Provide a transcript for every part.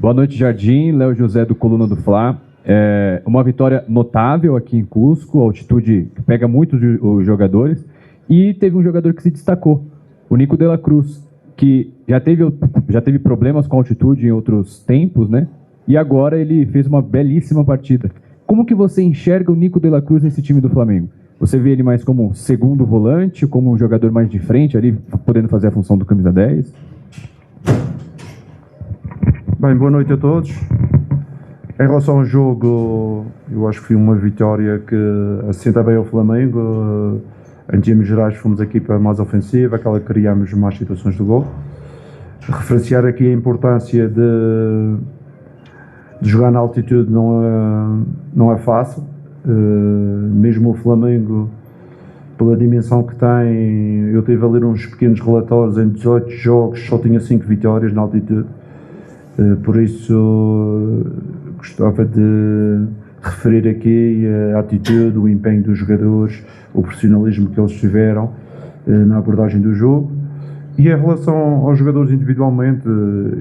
Boa noite, Jardim. Léo José, do Coluna do Fla. Uma vitória notável aqui em Cusco, a altitude pega muito os jogadores. E teve um jogador que se destacou, o Nico de la Cruz, que já teve problemas com altitude em outros tempos, né? E agora ele fez uma belíssima partida. Como que você enxerga o Nico de la Cruz nesse time do Flamengo? Você vê ele mais como segundo volante, como um jogador mais de frente, ali, podendo fazer a função do camisa 10? Bem, boa noite a todos. Em relação ao jogo, eu acho que foi uma vitória que assenta bem ao Flamengo. Em termos gerais, fomos a equipa mais ofensiva, aquela que criámos mais situações de gol. Referenciar aqui a importância de jogar na altitude não é fácil. Mesmo o Flamengo, pela dimensão que tem, eu tive a ler uns pequenos relatórios, em 18 jogos só tinha 5 vitórias na altitude. Por isso gostava de referir aqui a atitude, o empenho dos jogadores, o profissionalismo que eles tiveram na abordagem do jogo. E em relação aos jogadores individualmente,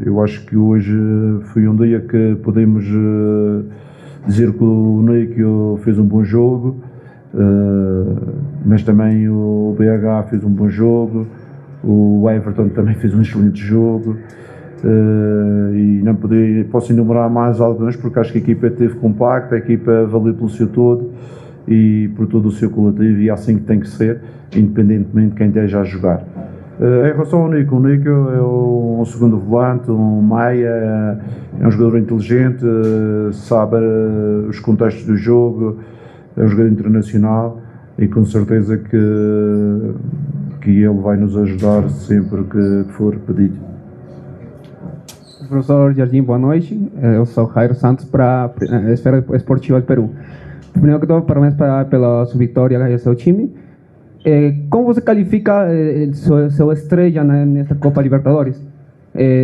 eu acho que hoje foi um dia que podemos dizer que o Nico fez um bom jogo, mas também o BH fez um bom jogo, o Everton também fez um excelente jogo. E não posso enumerar mais alguns, porque acho que a equipa esteve compacta, a equipa valeu pelo seu todo e por todo o seu coletivo, e é assim que tem que ser, independentemente de quem esteja a jogar. Em relação ao Nico, o Nico é um segundo volante, um meia, é um jogador inteligente, sabe os contextos do jogo, é um jogador internacional e com certeza que ele vai nos ajudar sempre que for pedido. Professor Jardim, boa noite. Eu sou Jairo Santos para a Esfera Esportiva do Peru. Primeiro que tudo, parabéns pela sua vitória e seu time. Como você qualifica sua estreia nesta Copa Libertadores?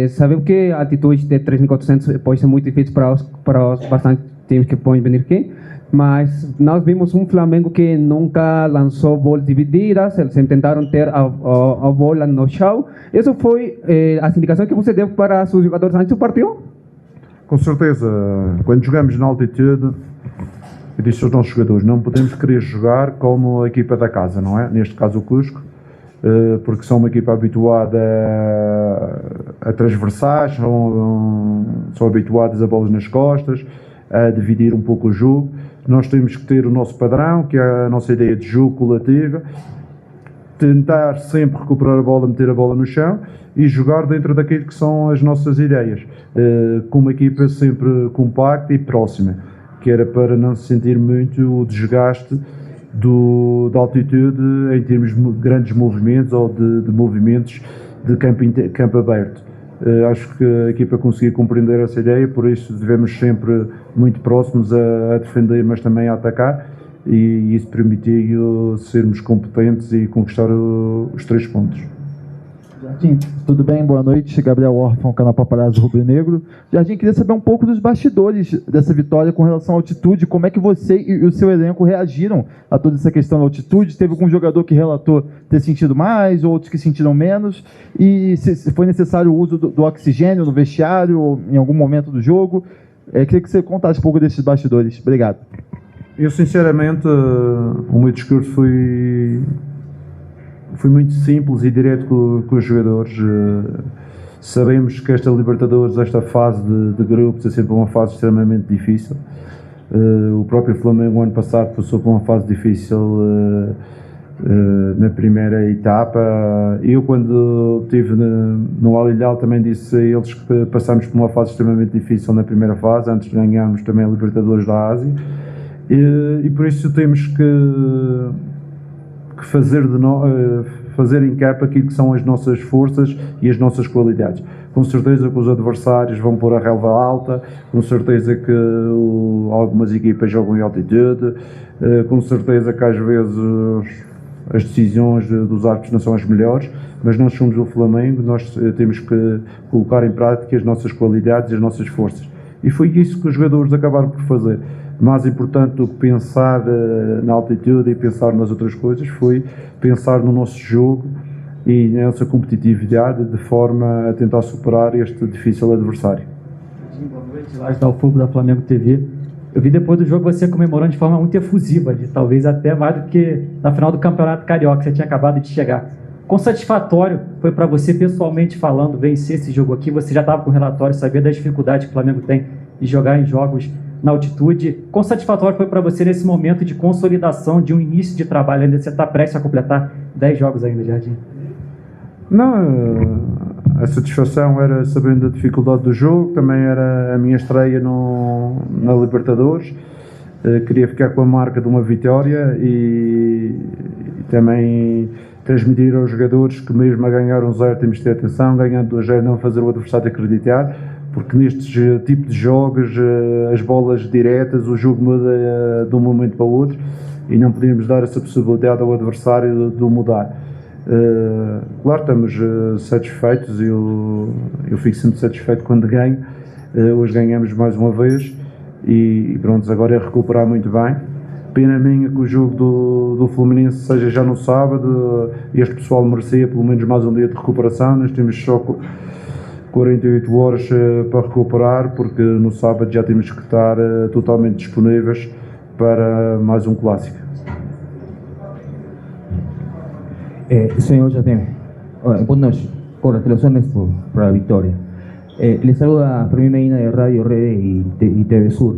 Sabemos que a altitude de 3.400 pode ser muito difícil para os bastantes times que podem vir aqui, mas nós vimos um Flamengo que nunca lançou bolas divididas, eles tentaram ter a bola no chão. Isso foi as indicações que você deu para seus jogadores antes do partido? Com certeza, quando jogamos na altitude, eu disse aos nossos jogadores, não podemos querer jogar como a equipa da casa, não é? Neste caso o Cusco, porque são uma equipa habituada a transversais, são habituados a bolas nas costas, a dividir um pouco o jogo. Nós temos que ter o nosso padrão, que é a nossa ideia de jogo coletiva, tentar sempre recuperar a bola, meter a bola no chão e jogar dentro daquilo que são as nossas ideias, com uma equipa sempre compacta e próxima, que era para não se sentir muito o desgaste da altitude em termos de grandes movimentos ou de movimentos de campo aberto. Acho que a equipa conseguiu compreender essa ideia, por isso devemos sempre muito próximos a defender, mas também a atacar, e isso permitiu sermos competentes e conquistar os 3 pontos. Jardim, tudo bem? Boa noite. Gabriel Orfão, canal Paparazzo Rubro Negro. Jardim, queria saber um pouco dos bastidores dessa vitória com relação à altitude, como é que você e o seu elenco reagiram a toda essa questão da altitude? Teve algum jogador que relatou ter sentido mais, outros que sentiram menos? E se foi necessário o uso do oxigênio no vestiário ou em algum momento do jogo? Queria que você contasse um pouco desses bastidores. Obrigado. Eu, sinceramente, o meu discurso foi muito simples e direto com os jogadores. Sabemos que esta Libertadores, esta fase de grupos, é sempre uma fase extremamente difícil. O próprio Flamengo, ano passado, passou por uma fase difícil na primeira etapa. Eu, quando estive no Al Hilal, também disse a eles que passámos por uma fase extremamente difícil na primeira fase, antes de ganharmos também a Libertadores da Ásia. E por isso temos que fazer em campo aquilo que são as nossas forças e as nossas qualidades. Com certeza que os adversários vão pôr a relva alta, com certeza que algumas equipas jogam em altitude, com certeza que às vezes as decisões dos árbitros não são as melhores, mas nós somos o Flamengo, nós temos que colocar em prática as nossas qualidades e as nossas forças. E foi isso que os jogadores acabaram por fazer. Mais importante do que pensar na altitude e pensar nas outras coisas foi pensar no nosso jogo e na nossa competitividade, de forma a tentar superar este difícil adversário. Jardim, boa noite. Lá está o Fogo da Flamengo TV. Eu vi depois do jogo você comemorando de forma muito efusiva, talvez até mais do que na final do Campeonato Carioca, que você tinha acabado de chegar. Quão satisfatório foi para você, pessoalmente falando, vencer esse jogo aqui? Você já estava com o relatório, sabia das dificuldades que o Flamengo tem de jogar em jogos na altitude. Quão satisfatório foi para você nesse momento de consolidação, de um início de trabalho? Ainda você está prestes a completar 10 jogos ainda, Jardim. Não, a satisfação era sabendo da dificuldade do jogo, também era a minha estreia na Libertadores. Queria ficar com a marca de uma vitória e também transmitir aos jogadores que mesmo a ganhar 1-0 temos de ter atenção, ganhando 2-0 não fazer o adversário acreditar, porque nestes tipos de jogos as bolas diretas, o jogo muda de um momento para o outro e não podemos dar essa possibilidade ao adversário de o mudar. Claro, estamos satisfeitos, eu fico sempre satisfeito quando ganho. Hoje ganhamos mais uma vez e pronto, agora é recuperar muito bem. Pena minha que o jogo do Fluminense seja já no sábado. Este pessoal merecia pelo menos mais um dia de recuperação. Nós temos só 48 horas para recuperar, porque no sábado já temos que estar totalmente disponíveis para mais um clássico. Señor Jardim, buenas noches. Congratulaciones por la victoria. Le saluda Fermín Medina de Radio Red y TV Sur.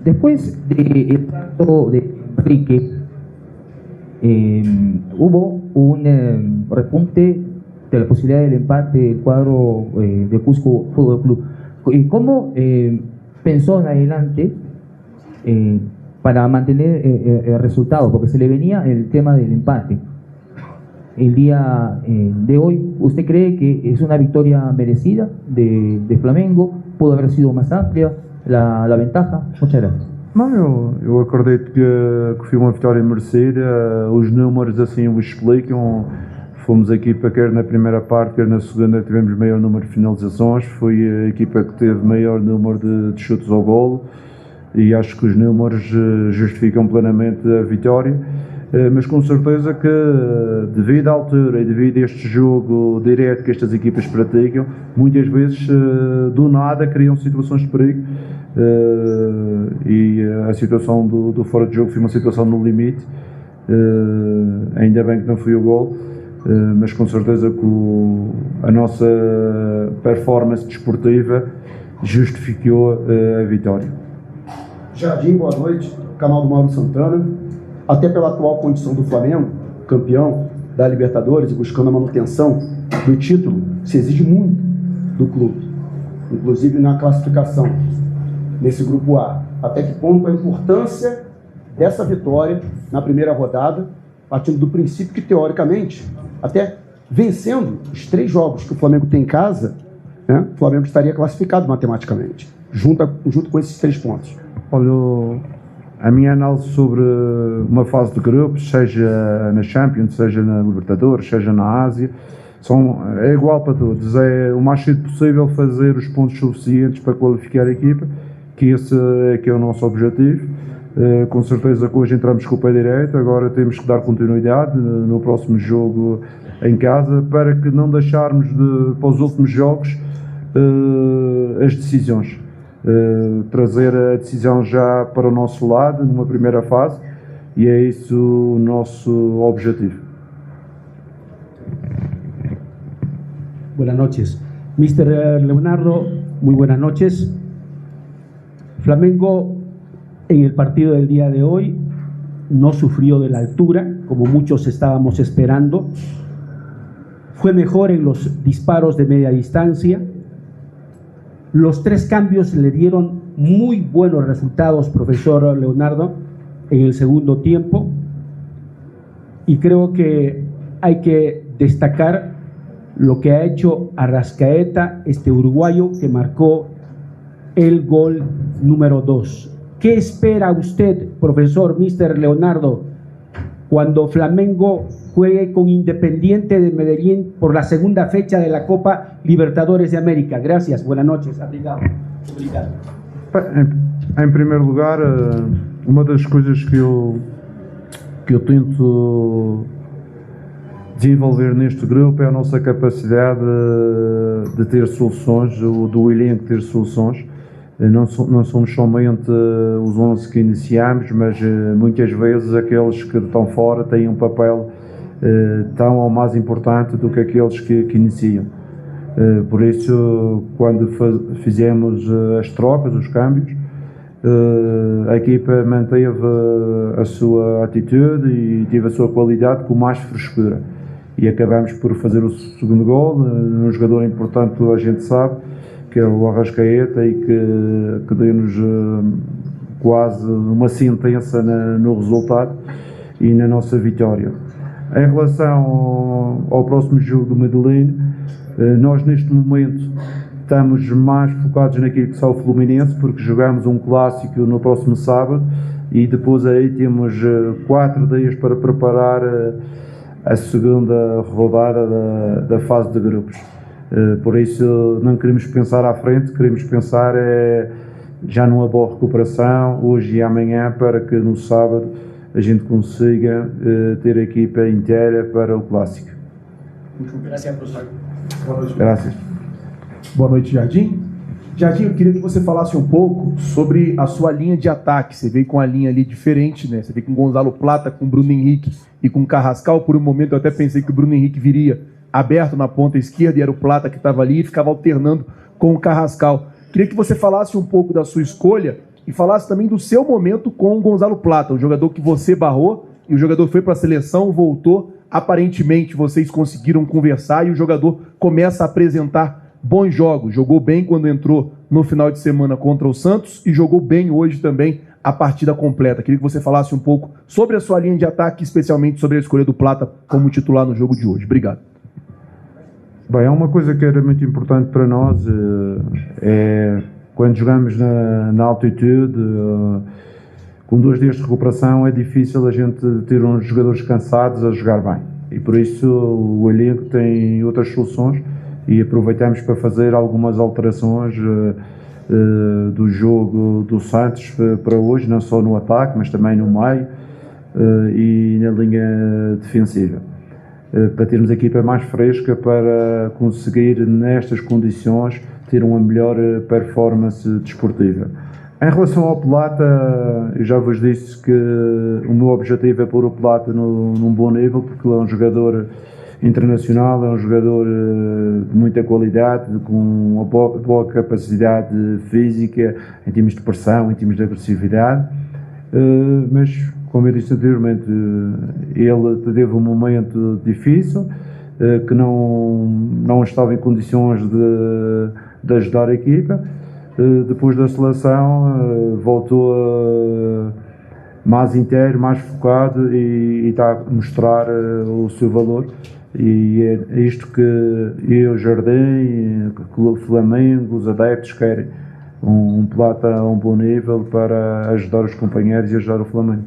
Después del trato de Enrique, hubo un repunte de la posibilidad del empate del cuadro de Cusco Fútbol Club. ¿Cómo pensó en adelante para mantener el resultado? Porque se le venía el tema del empate. El día de hoy, ¿usted cree que es una victoria merecida de Flamengo? ¿Pudo haber sido más amplia la ventaja? Muchas gracias. Não, eu acredito que foi uma vitória merecida. Os números assim o explicam. Fomos a equipa, quer na primeira parte, quer na segunda, tivemos maior número de finalizações. Foi a equipa que teve maior número de chutes ao golo e acho que os números justificam plenamente a vitória. Mas com certeza que, devido à altura e devido a este jogo direto que estas equipas praticam, muitas vezes do nada criam situações de perigo e a situação do fora de jogo foi uma situação no limite. Ainda bem que não foi o gol, mas com certeza que a nossa performance desportiva justificou a vitória. Jardim, boa noite, canal do Mauro Santana. Até pela atual condição do Flamengo, campeão da Libertadores e buscando a manutenção do título, se exige muito do clube, inclusive na classificação nesse grupo A. Até que ponto a importância dessa vitória na primeira rodada, partindo do princípio que, teoricamente, até vencendo os 3 jogos que o Flamengo tem em casa, né, o Flamengo estaria classificado matematicamente, junto com esses 3 pontos. Olha, a minha análise sobre uma fase de grupos, seja na Champions, seja na Libertadores, seja na Ásia, é igual para todos. É o mais cedo possível fazer os pontos suficientes para qualificar a equipa, que esse é que é o nosso objetivo. Com certeza que hoje entramos com o pé direito, agora temos que dar continuidade no próximo jogo em casa, para que não deixarmos para os últimos jogos as decisões. Trazer a decisão já para o nosso lado numa primeira fase, e é isso o nosso objetivo. Buenas noches. Mr. Leonardo, muy buenas noches. Flamengo en el partido del día de hoy no sufrió de la altura, como muchos estábamos esperando. Fue mejor en los disparos de media distancia. Los 3 cambios le dieron muy buenos resultados, profesor Leonardo, en el segundo tiempo. Y creo que hay que destacar lo que ha hecho Arrascaeta, este uruguayo que marcó el gol número 2. ¿Qué espera usted, profesor Mr. Leonardo, cuando Flamengo juegue con Independiente de Medellín por la segunda fecha de la Copa Libertadores de América? Gracias, buenas noches. Obrigado. Em primeiro lugar, uma das coisas que eu tento desenvolver neste grupo é a nossa capacidade de ter soluções, do elenco ter soluções. Não somos somente os 11 que iniciamos, mas muitas vezes aqueles que estão fora têm um papel tão ou mais importante do que aqueles que iniciam. Por isso, quando fizemos as trocas, os câmbios, a equipa manteve a sua atitude e teve a sua qualidade com mais frescura. E acabamos por fazer o segundo gol, num jogador importante que toda a gente sabe, que é o Arrascaeta, e que deu-nos quase uma sentença no resultado e na nossa vitória. Em relação ao próximo jogo do Medellín, nós neste momento estamos mais focados naquilo que são o Fluminense, porque jogamos um clássico no próximo sábado e depois aí temos 4 dias para preparar a segunda rodada da fase de grupos. Por isso não queremos pensar à frente, queremos pensar já numa boa recuperação, hoje e amanhã, para que no sábado a gente consiga ter a equipa inteira para o clássico. Gracias, professor. Boa noite. Graças. Boa noite, Jardim. Jardim, eu queria que você falasse um pouco sobre a sua linha de ataque. Você veio com a linha ali diferente, né? Você veio com Gonzalo Plata, com Bruno Henrique e com Carrascal. Por um momento eu até pensei que o Bruno Henrique viria aberto na ponta esquerda e era o Plata que estava ali e ficava alternando com o Carrascal. Queria que você falasse um pouco da sua escolha e falasse também do seu momento com o Gonzalo Plata, o jogador que você barrou e o jogador foi para a seleção, voltou. Aparentemente vocês conseguiram conversar e o jogador começa a apresentar bons jogos. Jogou bem quando entrou no final de semana contra o Santos e jogou bem hoje também a partida completa. Queria que você falasse um pouco sobre a sua linha de ataque, especialmente sobre a escolha do Plata como titular no jogo de hoje. Obrigado. Bem, é uma coisa que era muito importante para nós, quando jogamos na altitude, com 2 dias de recuperação, é difícil a gente ter uns jogadores cansados a jogar bem. E por isso o elenco tem outras soluções e aproveitamos para fazer algumas alterações do jogo do Santos para hoje, não só no ataque, mas também no meio e na linha defensiva. Para termos a equipa mais fresca, para conseguir nestas condições ter uma melhor performance desportiva. Em relação ao Plata, eu já vos disse que o meu objetivo é pôr o Plata num bom nível, porque ele é um jogador internacional, é um jogador de muita qualidade, com uma boa capacidade física, em termos de pressão, em termos de agressividade, mas, como eu disse anteriormente, ele teve um momento difícil, que não estava em condições de ajudar a equipa. Depois da seleção voltou mais inteiro, mais focado e está a mostrar o seu valor, e é isto que eu, Jardim, o Flamengo, os adeptos querem, um Plata a um bom nível para ajudar os companheiros e ajudar o Flamengo.